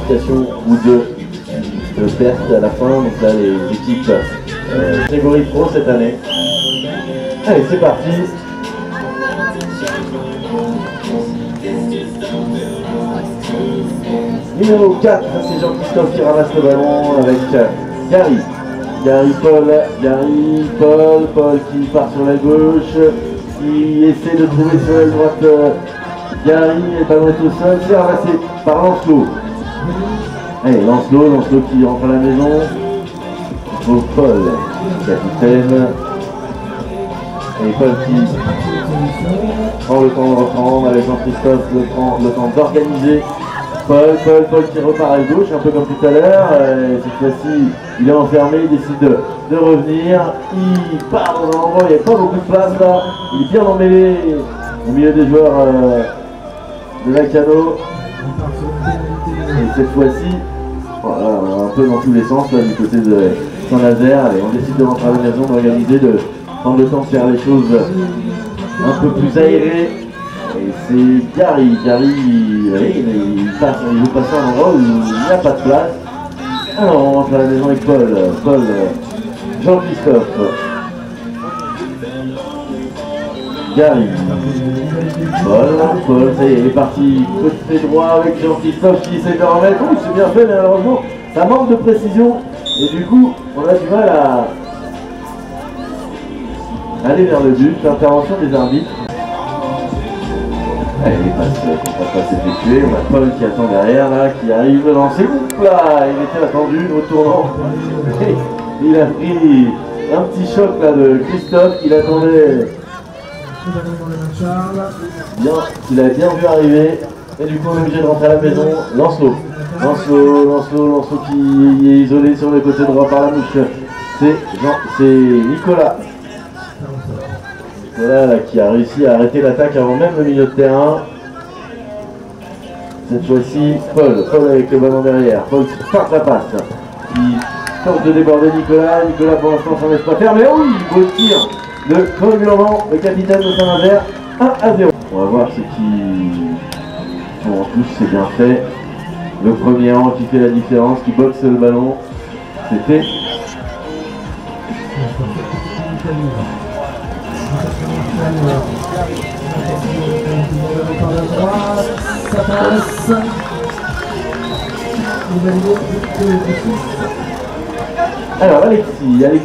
qualification ou de perte à la fin. Donc là, les équipes catégorie pro cette année. Allez, c'est parti. Numéro 4, c'est Jean-Christophe qui ramasse le ballon avec Gary. Paul qui part sur la gauche, qui essaie de trouver sur la droite Gary, le ballon est au sol, c'est ramassé par Lancelot. Allez, Lancelot qui rentre à la maison. Pour Paul, capitaine. Et Paul qui prend le temps de reprendre avec Jean-Christophe, le temps d'organiser. Paul qui repart à gauche, un peu comme tout à l'heure. Cette fois-ci, il est enfermé, il décide de revenir. Il part dans un endroit où il n'y a pas beaucoup de place là. Il est bien emmêlé au milieu des joueurs de Lacano. Et cette fois-ci, voilà, un peu dans tous les sens là, du côté de Saint-Nazaire. Allez, on décide de rentrer à la maison, d'organiser, de prendre le temps de faire les choses un peu plus aérées. Et c'est Gary, il veut passer à un endroit où il n'y a pas de place. Alors on rentre à la maison avec Paul, Jean-Christophe, Gary, Paul, ça y est, il est parti côté droit avec Jean-Christophe qui essaie de remettre. Oh, c'est bien fait, mais malheureusement, ça manque de précision. Et du coup, on a du mal à aller vers le but, l'intervention des arbitres. Allez, les passes effectuées, on a Paul qui attend derrière là, qui arrive à lancer. Oups là, il était attendu au tournant. Il a pris un petit choc là de Christophe qu'il attendait bien, qu'il a bien vu arriver. Et du coup on est obligé de rentrer à la maison. Lancelot qui est isolé sur le côté droit par la mouche. C'est Nicolas. Voilà, là, qui a réussi à arrêter l'attaque avant même le milieu de terrain. Cette fois-ci, Paul avec le ballon derrière. Paul qui part la passe. Qui tente de déborder Nicolas. Nicolas pour l'instant s'en laisse pas faire. Mais oui, beau tir de Paul Gurman, le capitaine de Saint-Nazaire. 1-0. On va voir ce qui sont en touche, c'est bien fait. Le premier rang qui fait la différence, qui boxe le ballon. C'était ça passe. Alors Alexis avec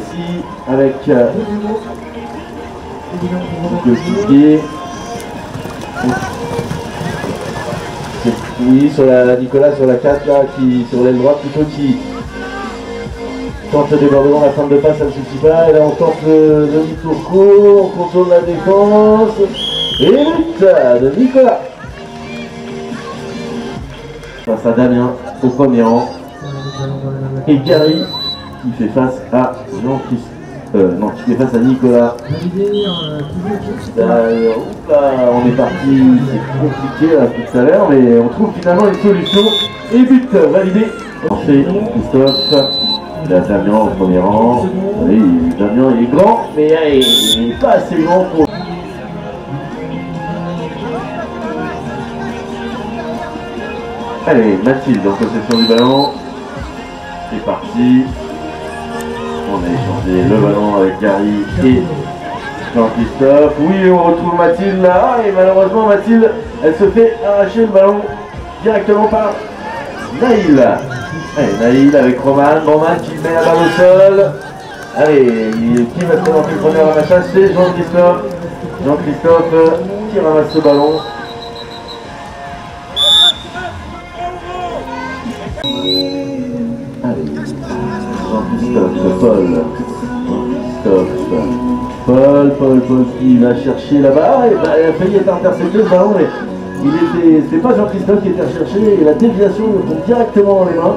le pied. Oui, sur la Nicolas sur la 4 là, qui sur l'aile droite plutôt, qui tente le débordement, la fin de passe, ça ne suffit pas. Et là on tente le demi-tour court, on contrôle la défense. Et but de Nicolas. Face à Damien au premier rang. Et Gary qui fait face à Jean-Christophe. Qui fait face à Nicolas. On est parti, c'est compliqué là, tout à l'heure, mais on trouve finalement une solution. Et but validé. C'est Christophe. Il a Damien au premier rang. Oui, Damien il est grand, mais il n'est pas assez grand pour. Allez, Mathilde en possession du ballon. C'est parti. On a échangé le ballon avec Gary et Jean-Christophe. Oui, on retrouve Mathilde là. Et malheureusement, Mathilde, elle se fait arracher le ballon directement par Naïl. Allez, Naïl avec Roman qui met la balle au sol. Allez, qui va présenter le premier à la chasse? C'est Jean-Christophe. Jean-Christophe qui ramasse ce ballon. Allez, Paul qui va chercher là-bas. Il a failli être intercepté le ballon, mais c'était pas Jean-Christophe qui était recherché et la déviation le tombe directement dans les mains.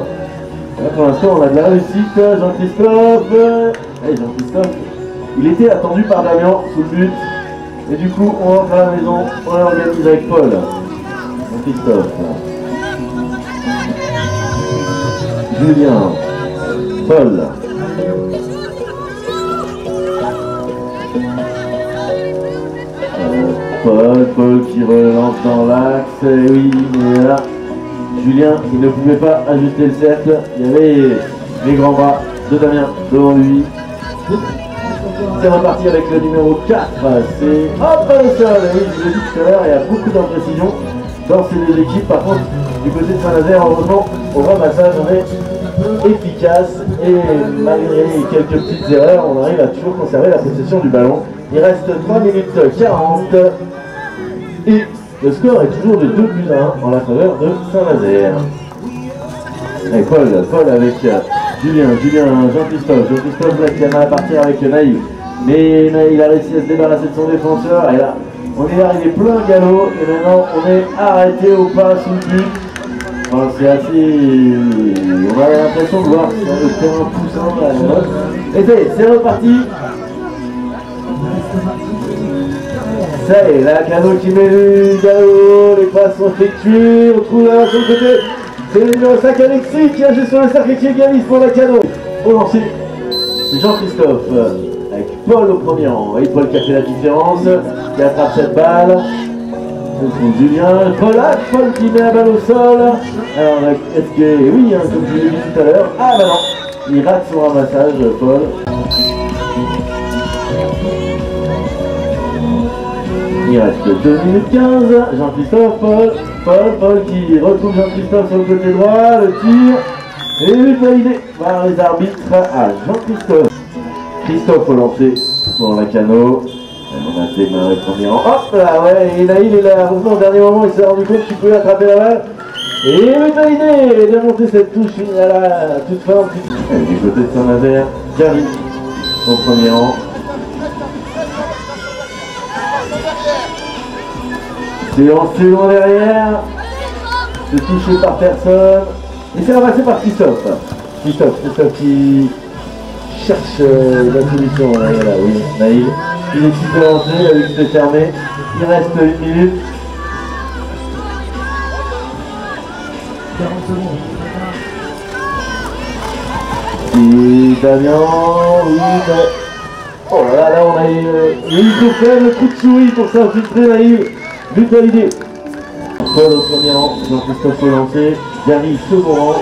Là, pour l'instant, on a de la réussite. Jean-Christophe. Allez, Jean-Christophe. Il était attendu par Damien sous le but. Et du coup, on rentre à la maison. On l'organise avec Paul. Jean-Christophe. Julien. Paul. Paul qui relance dans l'axe. Oui, mais là, Julien, il ne pouvait pas ajuster le cercle. Il y avait les grands bras de Damien devant lui. C'est reparti avec le numéro 4. C'est hop au sol. Oui, je vous l'ai dit tout à l'heure, il y a beaucoup d'imprécisions dans ces deux équipes. Par contre, du côté de Saint-Nazaire, heureusement, au ramassage, on est efficace. Et malgré quelques petites erreurs, on arrive à toujours conserver la possession du ballon. Il reste 3 minutes 40. Et le score est toujours de 2-1 en la faveur de Saint-Nazaire. Et Paul avec Julien, Jean-Christophe là, qui a mal à partir avec Naïf. Mais Naïf a réussi à se débarrasser de son défenseur. Et là, on est arrivé plein galop. Et maintenant, on est arrêté au pas sous le but. Enfin, c'est assez... On a l'impression de voir le terrain poussant. Et c'est reparti. Ça y est, la Cano qui met le galop, les passes sont effectuées, on trouve là sur le côté, c'est le numéro 5 Alexis qui agit sur le cercle et qui égalise pour la Cano. Au lancer, c'est Jean-Christophe avec Paul au premier rang, et Paul qui a fait la différence, qui attrape cette balle, c'est Julien, Paul qui met la balle au sol, alors est-ce que, oui, hein, comme je l'ai dit tout à l'heure, ah bah non, il rate son ramassage Paul. Il reste 2 minutes 15, Jean-Christophe, Paul qui retrouve Jean-Christophe sur le côté droit, le tir, et but validé par les arbitres à Jean-Christophe. Christophe au lancer pour la Cano, on a démarré le premier rang, hop là, ouais, et Naïl est là, heureusement au dernier moment il s'est rendu compte qu'il pouvait attraper la balle, et but validé, et bien monté cette touche à la toute fin, du côté de Saint-Nazaire, Gary au premier rang. C'est lancé loin derrière, c'est touché par personne, et c'est ramassé par Christophe. Christophe qui cherche la solution, là, oui, Naïl. Il décide de lancer, il a vu que c'était fermé, il reste 1 minute. 40 secondes. Et Damien, oui, mais... Oh là là, on a eu le coup de souris pour s'infiltrer, Naïl. But validé. Paul au premier rang, Jean-Christophe au lancer, Gary second rang.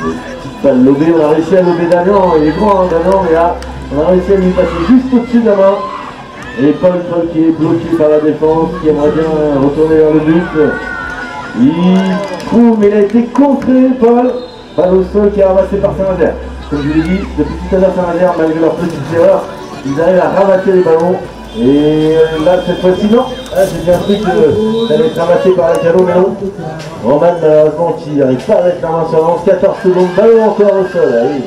Petite balle lobée, on a réussi à lober Damien, il est grand hein, Damien, mais là, on a réussi à lui passer juste au-dessus de la main. Et Paul qui est bloqué par la défense, qui aimerait bien retourner vers le but. Il trouve, mais il a été contré, Paul. Balle au sol qui est ramassé par Saint-Nazaire. Comme je l'ai dit, depuis tout à l'heure, Saint-Nazaire, malgré leurs petites erreurs, ils arrivent à ramasser les ballons. Et là, cette fois-ci, non. Ah, j'ai bien cru que ça allait être ramassé par la Cano, mais non. Roman, malheureusement, qui n'arrive pas à mettre la main sur l'avance. 14 secondes, ballon encore au sol. Ah, oui.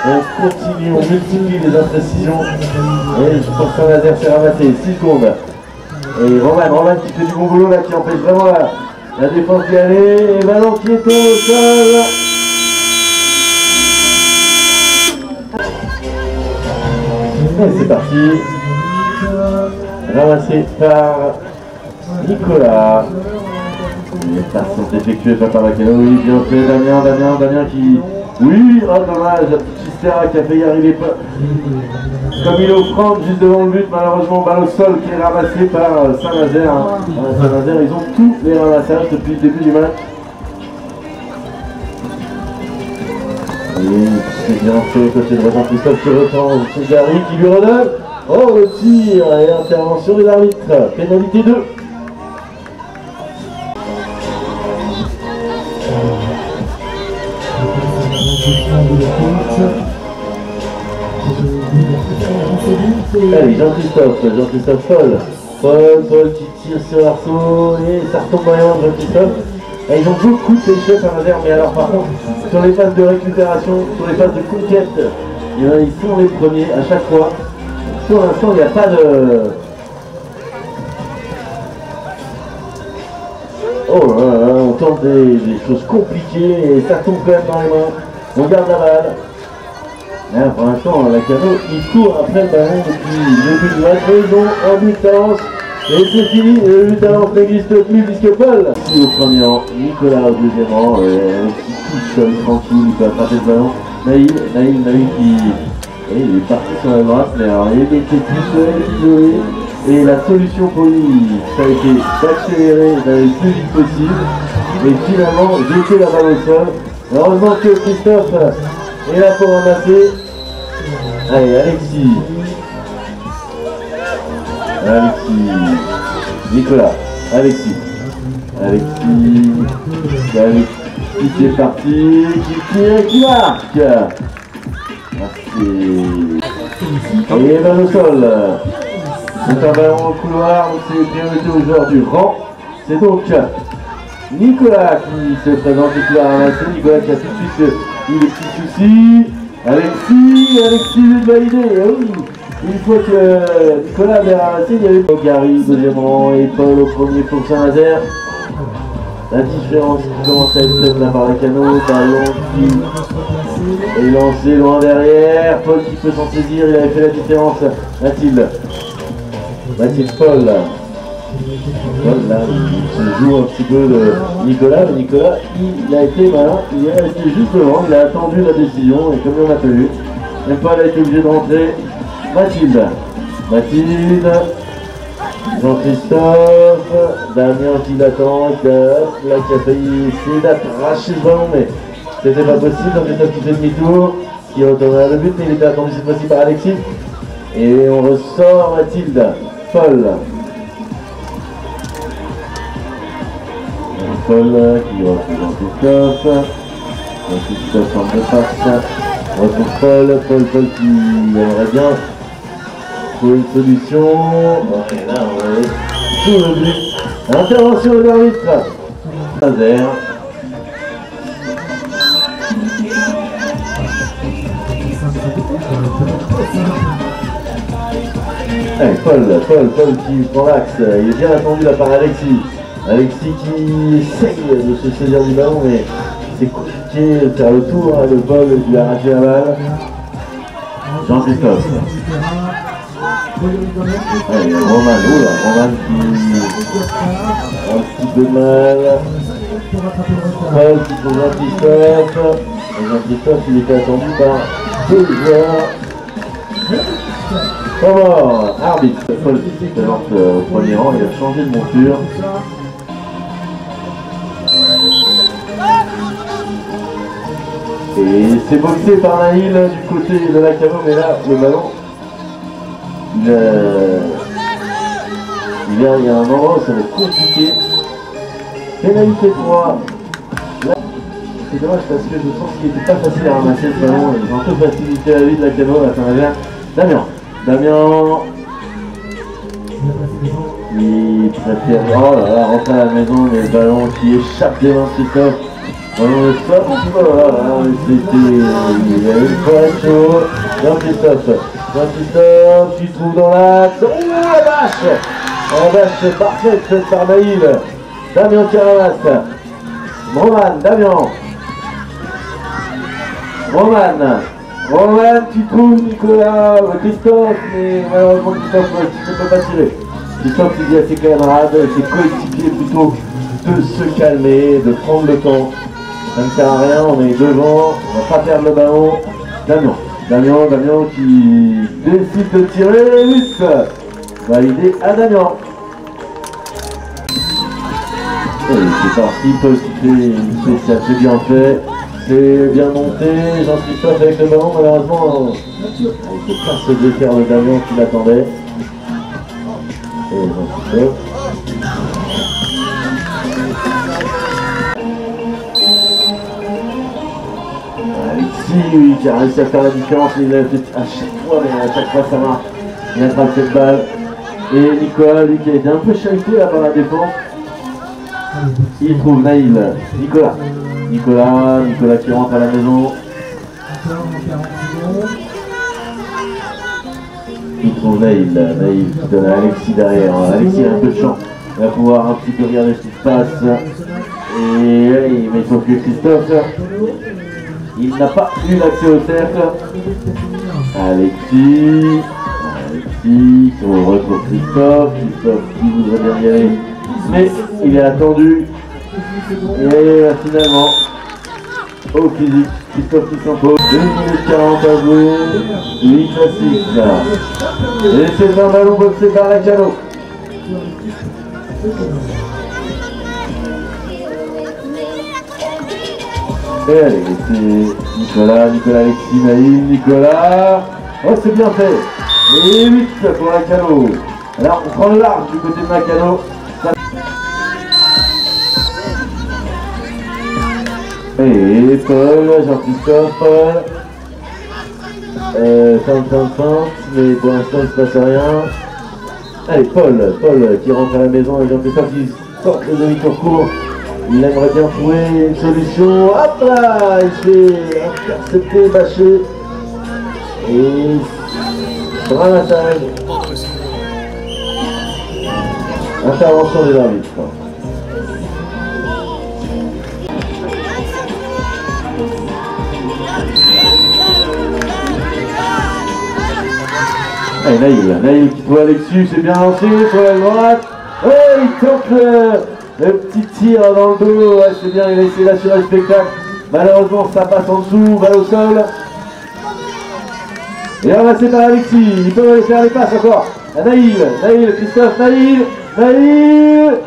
On continue, on multiplie les imprécisions. Et pour Saint-Nazaire, c'est ramassé. 6 secondes. Et Roman qui fait du bon boulot, là, qui empêche vraiment la défense d'y aller. Et ballon qui est au sol. Et c'est parti. Ramassé par Nicolas. Les passes sont effectuées par la Cano. Oui, bien fait Damien qui... Oui, oh dommage, Chistera qui a failli y arriver pas. Comme il est au front juste devant le but, malheureusement balle au sol qui est ramassé par Saint-Nazaire. Saint-Nazaire, ils ont tous les ramassages depuis le début du match. Et c'est bien fait côté de Jean-Christophe qui reprend, c'est Gary qui lui redonne. Oh, le tir et intervention des arbitres. Pénalité 2. Allez, Jean-Christophe Paul qui tire sur l'arceau et ça retombe dans les mains de Jean-Christophe. Et ils ont beaucoup de péchés par Nazaire, mais alors par contre, sur les phases de récupération, sur les phases de conquête, ils sont les premiers à chaque fois. Pour l'instant, il n'y a pas de... Oh là là, on tente des choses compliquées et ça tombe quand même dans les mains. On garde la balle. Là, pour l'instant, la Cano, il court après le ballon depuis le début du match. Ils ont un but d'avance. Et c'est fini, le but d'avance n'existe plus puisque Paul, ici au premier rang, Nicolas au deuxième rang, qui touche comme tranquille, il peut attraper le ballon. Naïl qui... Et il est parti sur la droite, mais alors il était tout seul, isolé. Et la solution pour lui, ça a été d'accélérer le plus vite possible. et finalement jeter la balle au sol. Heureusement que Christophe est là pour ramasser. Allez, Alexis. Nicolas. Alexis. Qui est parti, qui tire et qui marque. Merci. Et balle au sol. C'est un ballon au couloir, donc c'est priorité aux joueurs du rang. C'est donc Nicolas qui se présente, et qui va ramasser. Nicolas qui a tout de suite eu des petits soucis. Alexis veut valider. Oui. Une fois que Nicolas avait ramassé, il y avait Gary, deuxième rang, et Paul au premier pour Saint-Nazaire. La différence qui commence à être faite là par les canaux, ballon qui est lancé loin derrière. Paul qui peut s'en saisir, il avait fait la différence. Mathilde, Paul là, il se joue un petit peu de Nicolas, mais Nicolas, il a été malin, il est resté juste devant, il a attendu la décision, et comme il en a pas eu, même Paul a été obligé de rentrer. Mathilde, Jean-Christophe, Damien qui l'attend, qui a failli essayer d'arracher le ballon, mais c'était pas possible. Jean-Christophe qui fait demi-tour, qui retourne à le but, mais il était attendu cette fois-ci par Alexis. Et on ressort Mathilde, Paul qui retrouve Jean-Christophe. Jean-Christophe en deux passes, retrouve Paul qui aimerait bien trouver une solution. Et là on est sous le but. Intervention de l'arbitre. Nazaire. Allez, Paul qui prend l'axe. Il est bien attendu là par Alexis. Alexis qui essaye de se saisir du ballon, mais c'est compliqué de faire le tour. Le Paul lui a arraché la balle. Jean-Christophe. Allez, Roman qui a un petit peu de mal. Paul qui trouve Jean-Christophe. Et Jean-Christophe, il était attendu par deux joueurs. Comment arbitre, Paul qui se présente au premier rang, il a changé de monture. Et c'est boxé par Naïl du côté de la Cano, mais là, le ballon, il y a un endroit où ça va être compliqué. Pénalité 3. Là, c'est dommage parce que je pense qu'il n'était pas facile à ramasser ce ballon. Ils ont un peu facilité la vie de la Cano à Saint-Nazaire. Damien qui préfère rentrer à la maison, mais le ballon qui échappe des mains de Christophe. Ballon de stop, il y a une fois chaud. Jean-Christophe qui se trouve dans l'axe. Oh la vache parfaite faite par Naïl. Damien qui ramasse. Roman qui trouve Nicolas, Christophe, mais malheureusement Christophe ne peut pas tirer. Christophe qui dit à ses camarades, ses coéquipiers plutôt, de se calmer, de prendre le temps. Ça ne sert à rien, on est devant, on va pas perdre le ballon. Damien qui décide de tirer, vite. Validé à Damien. Et c'est parti, Paul qui fait une spéciale, c'est bien fait. C'est bien monté, Jean-Christophe avec le ballon, malheureusement, il ne peut pas se défaire de Damien qui l'attendait. Et Jean-Christophe. Alexis qui a réussi à faire la différence, il l'a fait à chaque fois, mais à chaque fois ça marche. Il attrape cette balle. Et Nicolas, lui qui a été un peu chahuté là par la défense, il trouve Naïl. Nicolas qui rentre à la maison. Il trouve Naïl qui donne à Alexis derrière. Alexis a un peu de chance. Il va pouvoir un petit peu regarder ce qui se passe. Mais sauf que Christophe, il n'a pas eu l'accès au cercle. Alexis, on retrouve Christophe qui voudrait bien y aller. Mais il est attendu. Et finalement, au physique, Christophe qui s'impose. 2 minutes 40 à jouer. 8 à 6. Et c'est un ballon boxé par la Cano. Et allez, c'est Nicolas, Alexis, Naïm, Nicolas. Oh, c'est bien fait. Et 8 pour Nakano. Alors, on prend le large du côté de Nakano. Et Paul, Jean-Christophe. Feinte, mais pour l'instant, il ne se passe rien. Allez, Paul qui rentre à la maison et Jean-Christophe qui sort le demi-tour court. Il aimerait bien trouver une solution. Hop là, il s'est intercepté, bâché. Et ramassage. Intervention des arbitres. Allez, Naïl qui trouve Alexis, c'est bien lancé sur la droite. Oh, il tente le petit tir dans le dos. Ouais, c'est bien, il a essayé d'assurer le spectacle. Malheureusement, ça passe en dessous, balle au sol. Et ramassé par Alexis, il peut aller faire les passes encore. Naïl, Christophe, Naïl, accordé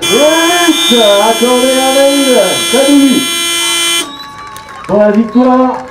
à Naïl, Sadoui pour la victoire.